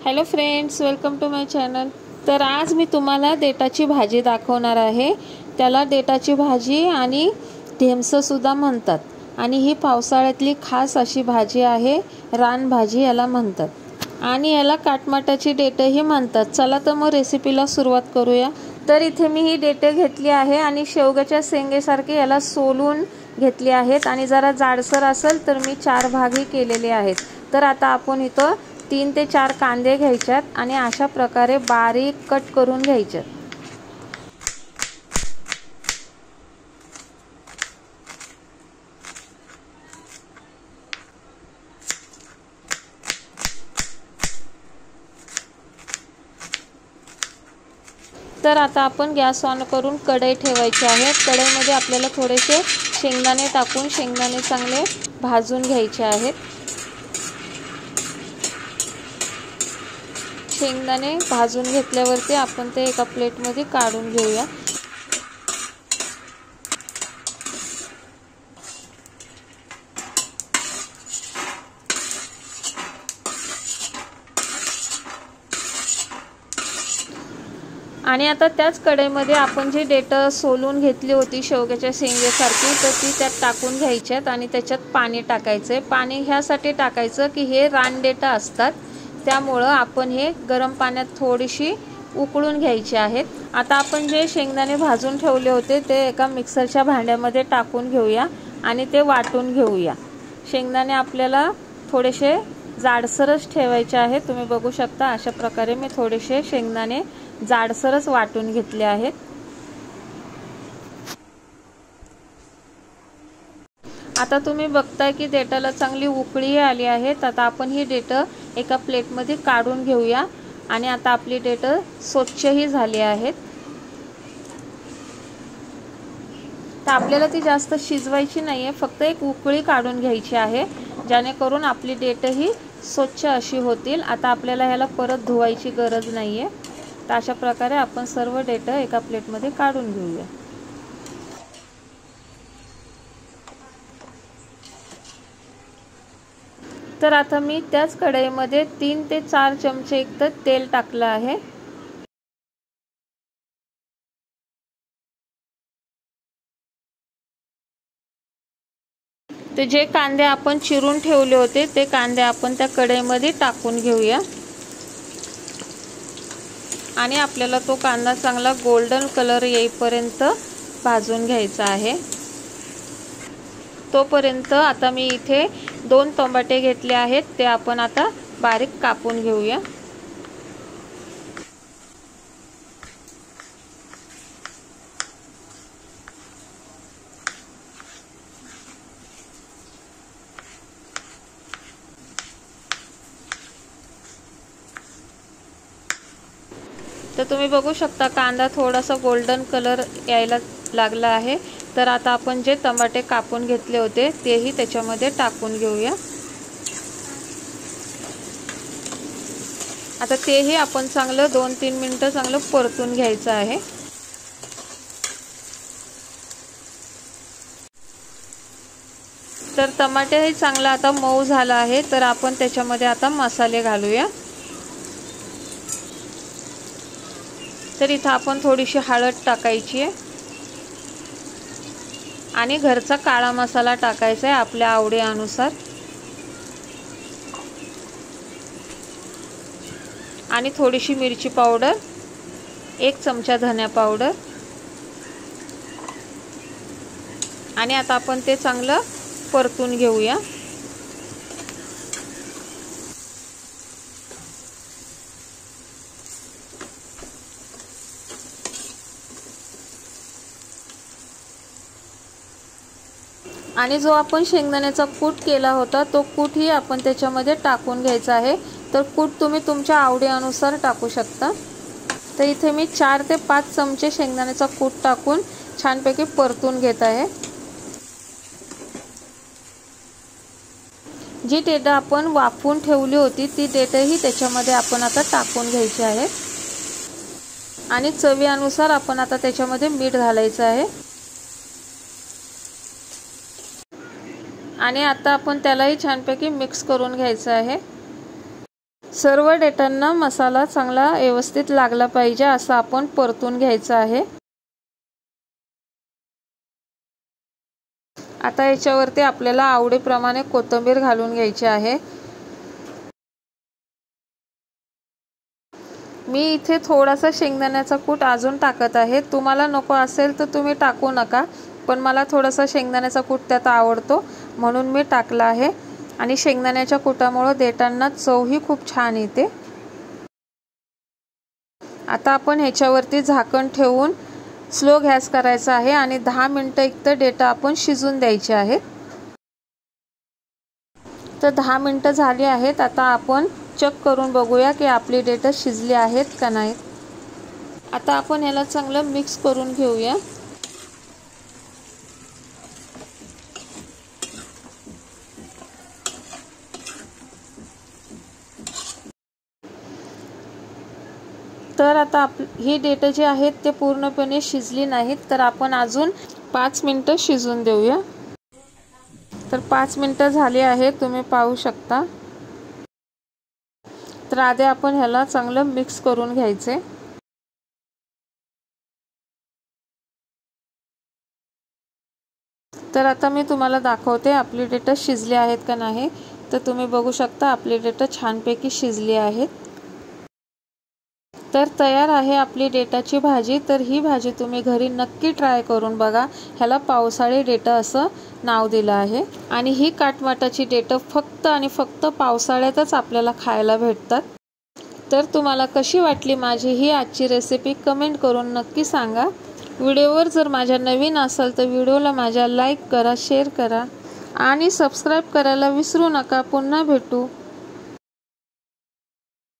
Hello friends, welcome to my channel. तर आज मी तुम्हाला देठाची भाजी दाखवणार आहे। त्याला देठाची भाजी आणि ढेमसं सुद्धा म्हणतात आणि ही पावसाळ्यातली खास अशी भाजी आहे। रानभाजी याला म्हणतात आणि याला काटमाटाची देठही म्हणतात। चला तर मग रेसिपीला सुरुवात करूया। तर इथे मी ही देठे घेतली आहे आणि शेवग्याच्या शेंगेसारखे याला सोलून घेतली आहेत आणि जरा जाडसर असेल तर मी 4 भागही केलेले आहेत। तर आता आपण इथं 3 ते 4 कांदे घ्यायच्यात आणि अशा प्रकारे बारीक कट करून घ्यायचे। तर आता आपण गॅस ऑन करून कढई ठेवायची आहे। कढईमध्ये आपल्याला थोडेसे शेंगदाणे टाकून शेंगदाणे चांगले भाजून घ्यायचे आहेत। शेंगदाणे भाजून घेतल्यावरती आपण ते एका प्लेटमध्ये काढून घेऊया। आणि आता त्याच कढईमध्ये आपण जी देठ सोलून घेतली होती शेवग्याच्या शेंगेसारखी, तर ती त्यात टाकून घ्यायच्यात आणि त्याच्यात पाणी टाकायचे। पाणी ह्यासाठी टाकायचं की हे रानदेठ असतात, त्यामुळं आपण हे गरम पाण्यात थोडीशी उकळून घ्यायचे आहेत। आता आपण जे शेंगदाणे भाजून ठेवले होते ते एका मिक्सरच्या भांड्यामध्ये टाकून घेऊया आणि ते वाटून घेऊया। शेंगदाणे आपल्याला थोडेसे जाडसरच ठेवायचे आहेत। तुम्ही बघू शकता अशा प्रकारे मी थोडेसे शेंगदाणे जाडसरच वाटून घेतले आहेत। आता तुम्ही बघताय की देठाला चांगली उकळी आली आहे। आता आपण ही देठ एका प्लेटमध्ये काढून घेऊया आणि आता आपली देठ स्वच्छही झाली आहेत। तर आपल्याला ती जास्त शिजवायची नाहीये, फक्त एक उकळी काढून घ्यायची आहे, जेणेकरून आपली देठही स्वच्छ अशी होतील। आता आपल्याला ह्याला परत धुवायची गरज नाहीये। तर अशा प्रकारे आपण सर्व देठ एका प्लेटमध्ये काढून घेऊया। तर आता मी त्याच कढईमध्ये 3 ते 4 चमचे इतकं तेल टाकलं आहे। तर जे कांदे आपण चिरून ठेवले होते ते कांदे आपण त्या कढईमध्ये टाकून घेऊया आणि आपल्याला तो कांदा चांगला गोल्डन कलर येईपर्यंत भाजून घ्यायचा आहे। तोपर्यंत आता मी इथे 2 टोमॅटे घेतले आहेत, ते आपण आता बारीक कापून घेऊया। तर तुम्ही बघू शकता कांदा थोडासा गोल्डन कलर यायला लागला आहे। तर आता आपण जे टमाटे कापून घेतले होते तेही त्याच्यामध्ये टाकून घेऊया। आता तेही आपण चांगलं 2-3 मिनिटं चांगलं परतून घ्यायचं आहे। तर टमाटेही चांगला आता मऊ झाला आहे। तर आपण त्याच्यामध्ये आता मसाले घालूया। तर इथं आपण थोडीशी हळद टाकायची आहे आणि घरचा काळा मसाला टाकायचा आहे आपल्या आवडीनुसार आणि थोडीशी मिरची पावडर, 1 चमचा धनिया पावडर आणि आता आपण ते चांगलं परतून घेऊया। आणि जो आपण शेंगदाण्याचा कूट केला होता तो कूटही आपण त्याच्यामध्ये टाकून घ्यायचा आहे। तर कूट तुम्ही तुमच्या आवडीनुसार टाकू शकता। तर इथे मी 4 ते 5 चमचे शेंगदाण्याचा कूट टाकून छानपैकी परतून घेत आहे। जी देठ आपण वाफवून ठेवली होती ती देठही त्याच्यामध्ये आपण आता टाकून घ्यायची आहे आणि चवीनुसार आपण आता त्याच्यामध्ये मीठ घालायचं आहे आणि आता आपण त्यालाही छानपैकी मिक्स करून घ्यायचं आहे। सर्व डेटांना मसाला चांगला व्यवस्थित लागला पाहिजे असं आपण परतून घ्यायचं आहे। आता याच्यावरती आपल्याला आवडीप्रमाणे कोथिंबीर घालून घ्यायची आहे। मी इथे थोडासा शेंगदाण्याचा कूट अजून टाकत आहे। तुम्हाला नको असेल तर तुम्ही टाकू नका, पण मला थोडासा शेंगदाण्याचा कूट त्यात आवडतो म्हणून मी टाकला आहे। आणि शेंगदाण्याच्या कुटामुळे देठांना चवही खूप छान येते। आता आपण ह्याच्यावरती झाकण ठेवून स्लो गॅस करायचा आहे आणि 10 मिनिटं एकतर डेटा आपण शिजून द्यायचे आहेत। तर 10 मिनिटं झाली आहेत। आता आपण चेक करून बघूया की आपली डेटा शिजली आहेत का नाही। आता आपण याला चांगलं मिक्स करून घेऊया। तर आता ही डेटा जी आहेत ते पूर्णपणे शिजली नाहीत, तर आपण अजून 5 मिनिटं शिजून देऊया। तर 5 मिनिटं झाली आहेत, तुम्ही पाहू शकता। तर आधी आपण ह्याला चांगलं मिक्स करून घ्यायचे। तर आता मी तुम्हाला दाखवते आपली डेटा शिजली आहेत का नाही। तर तुम्ही बघू शकता आपली डेटा छानपैकी शिजली आहेत। तर तयार आहे आपली डेटाची भाजी। तर ही भाजी तुम्ही घरी नक्की ट्राय करून बघा। ह्याला पावसाळी डेटा असं नाव दिलं आहे आणि ही काटमाटाची डेटा फक्त आणि फक्त पावसाळ्यातच आपल्याला खायला भेटतात। तर तुम्हाला कशी वाटली माझी ही आजची रेसिपी कमेंट करून नक्की सांगा। व्हिडिओवर जर माझ्या नवीन असाल तर व्हिडिओला माझ्या लाईक करा, शेअर करा आणि सबस्क्राईब करायला विसरू नका। पुन्हा भेटू।